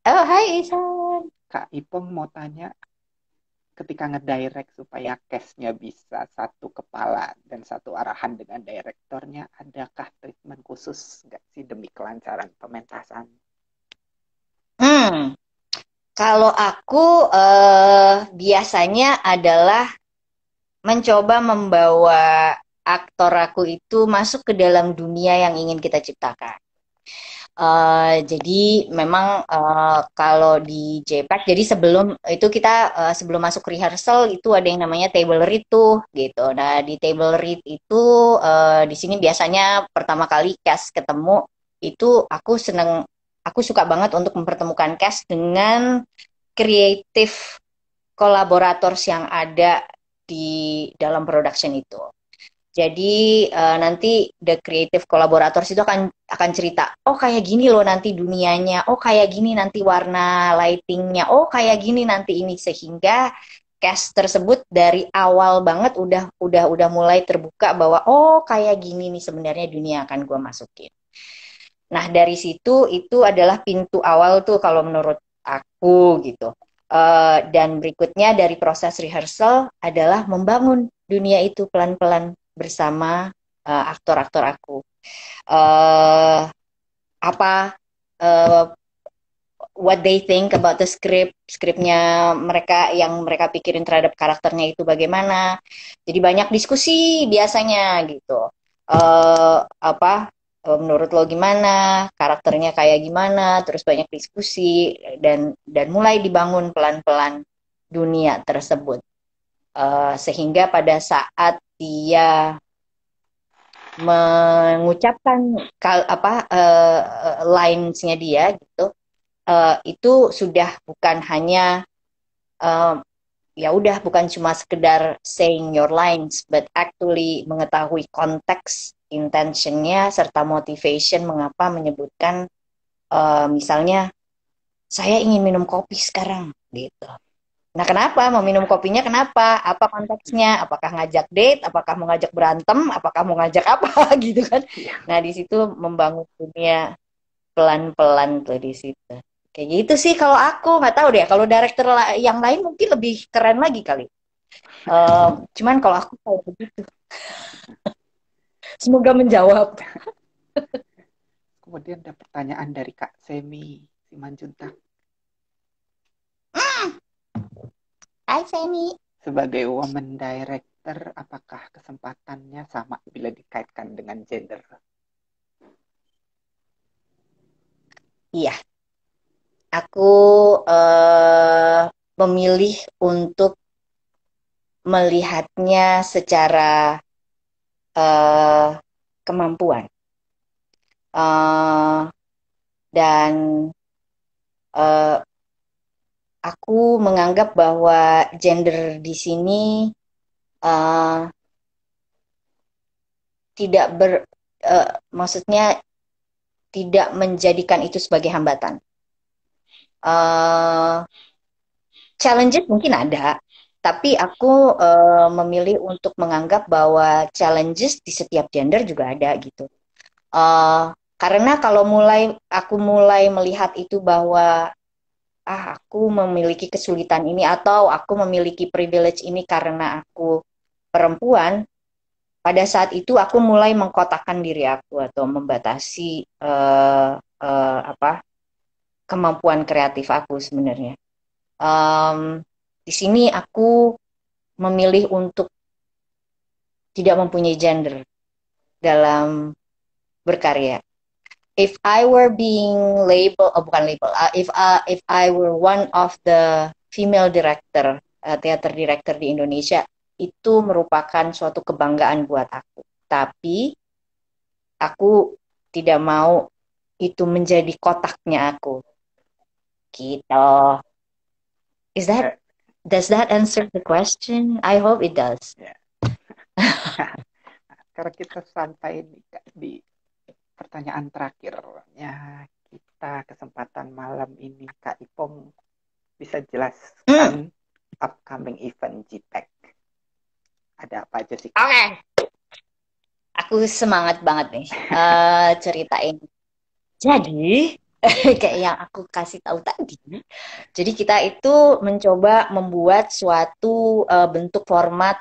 Oh, hai Isan. Kak Ipong mau tanya, ketika ngedirect supaya cast-nya bisa satu kepala dan satu arahan dengan direktornya, adakah treatment khusus nggak sih demi kelancaran pementasan? Hmm, kalau aku biasanya adalah mencoba membawa aktor aku itu masuk ke dalam dunia yang ingin kita ciptakan. Jadi memang kalau di JPEG, jadi sebelum itu kita sebelum masuk rehearsal itu ada yang namanya table read tuh gitu. Nah di table read itu di sini biasanya pertama kali cast ketemu itu aku suka banget untuk mempertemukan cast dengan kreatif kolaborators yang ada di dalam production itu. Jadi nanti the creative collaborators itu akan cerita, oh kayak gini loh nanti dunianya, oh kayak gini nanti warna lightingnya, oh kayak gini nanti ini sehingga cast tersebut dari awal banget udah mulai terbuka bahwa oh kayak gini nih sebenarnya dunia akan gue masukin. Nah dari situ itu adalah pintu awal tuh kalau menurut aku gitu. Dan berikutnya dari proses rehearsal adalah membangun dunia itu pelan-pelan bersama aktor-aktor aku. Uh, apa uh, what they think about the script, skripnya mereka yang mereka pikirin terhadap karakternya itu bagaimana. Jadi banyak diskusi biasanya gitu. Menurut lo gimana, karakternya kayak gimana, terus banyak diskusi dan mulai dibangun pelan-pelan dunia tersebut. Sehingga pada saat dia mengucapkan lines-nya dia gitu, itu sudah bukan hanya uh, ya udah bukan cuma sekedar saying your lines, but actually mengetahui konteks, intentionnya serta motivation mengapa menyebutkan misalnya saya ingin minum kopi sekarang gitu. Nah, kenapa mau minum kopinya? Kenapa? Apa konteksnya? Apakah ngajak date? Apakah mau ngajak berantem? Apakah mau ngajak apa? Gitu kan? Iya. Nah, di situ membangun dunia pelan-pelan tuh di situ. Kayak gitu sih kalau aku nggak tahu deh. Kalau director yang lain mungkin lebih keren lagi kali. Cuman kalau aku kayak begitu. Semoga menjawab. Kemudian ada pertanyaan dari Kak Semi Simanjuntak. Hai Femi. Sebagai woman director, apakah kesempatannya sama bila dikaitkan dengan gender? Iya, aku memilih untuk melihatnya secara kemampuan. Dan aku menganggap bahwa gender di sini tidak maksudnya tidak menjadikan itu sebagai hambatan. Challenges mungkin ada, tapi aku memilih untuk menganggap bahwa challenges di setiap gender juga ada gitu. Karena kalau aku mulai melihat itu bahwa aku memiliki kesulitan ini atau aku memiliki privilege ini karena aku perempuan, pada saat itu aku mulai mengkotakkan diri aku atau membatasi kemampuan kreatif aku sebenarnya. Di sini aku memilih untuk tidak mempunyai gender dalam berkarya. If I were being labeled, bukan label, if I were one of the female director, theater director di Indonesia, itu merupakan suatu kebanggaan buat aku. Tapi aku tidak mau itu menjadi kotaknya aku. Gitu. Does that answer the question? I hope it does. Ya. Karena kita sampai di pertanyaan terakhirnya kita kesempatan malam ini, Kak Ipong bisa jelaskan upcoming event JPEG. Ada apa aja sih? Oke. Aku semangat banget nih ceritain. Jadi kayak yang aku kasih tahu tadi. Jadi kita itu mencoba membuat suatu bentuk format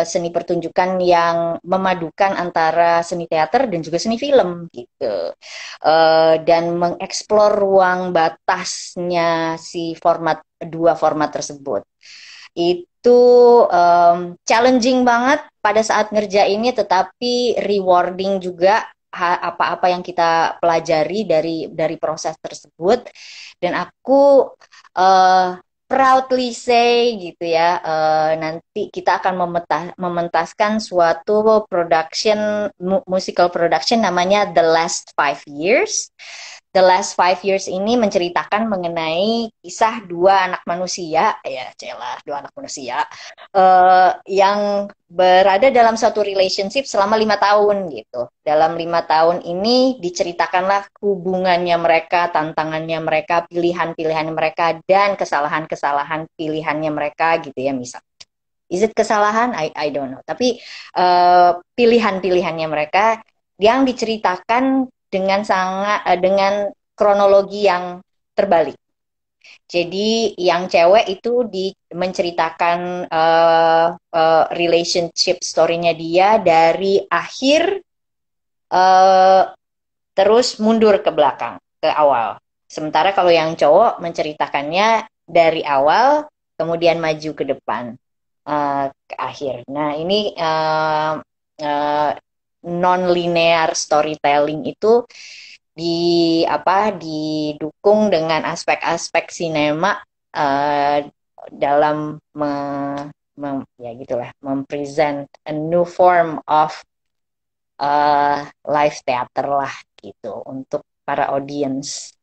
seni pertunjukan yang memadukan antara seni teater dan juga seni film gitu. Dan mengeksplor ruang batasnya si dua format tersebut. Itu challenging banget pada saat ngerjainnya, tetapi rewarding juga apa-apa yang kita pelajari dari proses tersebut. Dan aku proudly say gitu ya, nanti kita akan mementaskan suatu musical production namanya The Last 5 Years. The Last 5 Years ini menceritakan mengenai kisah dua anak manusia, dua anak manusia yang berada dalam suatu relationship selama 5 tahun gitu. Dalam 5 tahun ini diceritakanlah hubungannya mereka, tantangannya mereka, pilihan-pilihan mereka, dan kesalahan-kesalahan pilihannya mereka gitu ya, misal. Is it kesalahan? I don't know. Tapi pilihan-pilihannya mereka yang diceritakan dengan kronologi yang terbalik. Jadi yang cewek itu menceritakan relationship story-nya dia dari akhir terus mundur ke belakang, ke awal. Sementara kalau yang cowok menceritakannya dari awal kemudian maju ke depan ke akhir. Nah ini non-linear storytelling itu didukung dengan aspek-aspek sinema dalam mempresent a new form of live theater lah gitu untuk para audience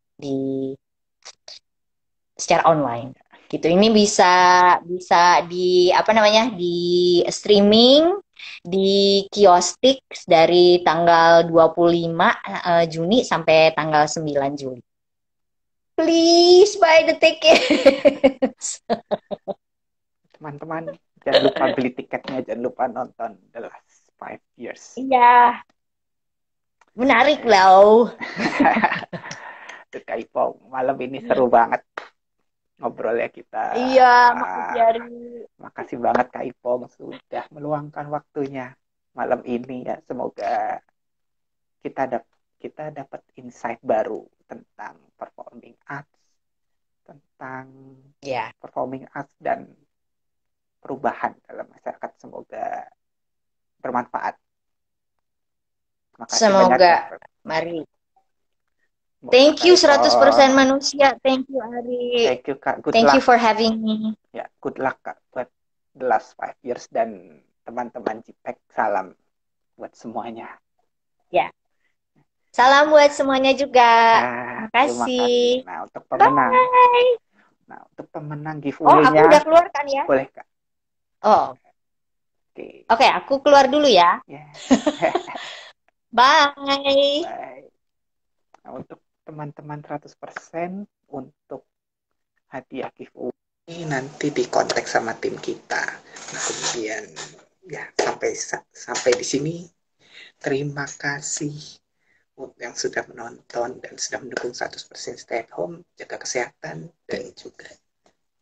secara online gitu. Ini bisa di di streaming di Kiostik dari tanggal 25 Juni sampai tanggal 9 Juli. Please buy the tickets. Teman-teman, jangan lupa beli tiketnya, jangan lupa nonton The Last 5 Years. Iya, menarik loh. Kak Ipong, malam ini seru banget ngobrol ya kita. Iya, makasih Ari. Makasih banget Kak Ipong sudah meluangkan waktunya malam ini ya. Semoga kita dapat insight baru tentang performing arts, tentang Ya, performing arts dan perubahan dalam masyarakat. Semoga bermanfaat. Makasih banyak semoga. ya. Mari. Semoga Thank Kak you Ipong. 100% manusia. Thank you Ari. Thank you Kak. Good Thank you luck. for having me. Ya, good luck Kak buat The Last 5 Years dan teman-teman JPEG. Salam buat semuanya. Ya. Salam buat semuanya juga. Ya, terima kasih. Makasih. Nah, untuk pemenang. Bye. Nah, untuk pemenang Oh, aku giveaway-nya udah keluar kan ya? boleh Kak. Oh, Oke. oke, aku keluar dulu ya. Ya. Bye. Bye. Nah, untuk teman-teman 100% untuk hadiah giveaway ini nanti dikontak sama tim kita. Nah, kemudian ya sampai di sini. Terima kasih yang sudah menonton dan sudah mendukung 100% stay at home, jaga kesehatan, dan juga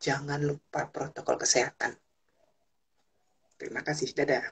jangan lupa protokol kesehatan. Terima kasih, dadah.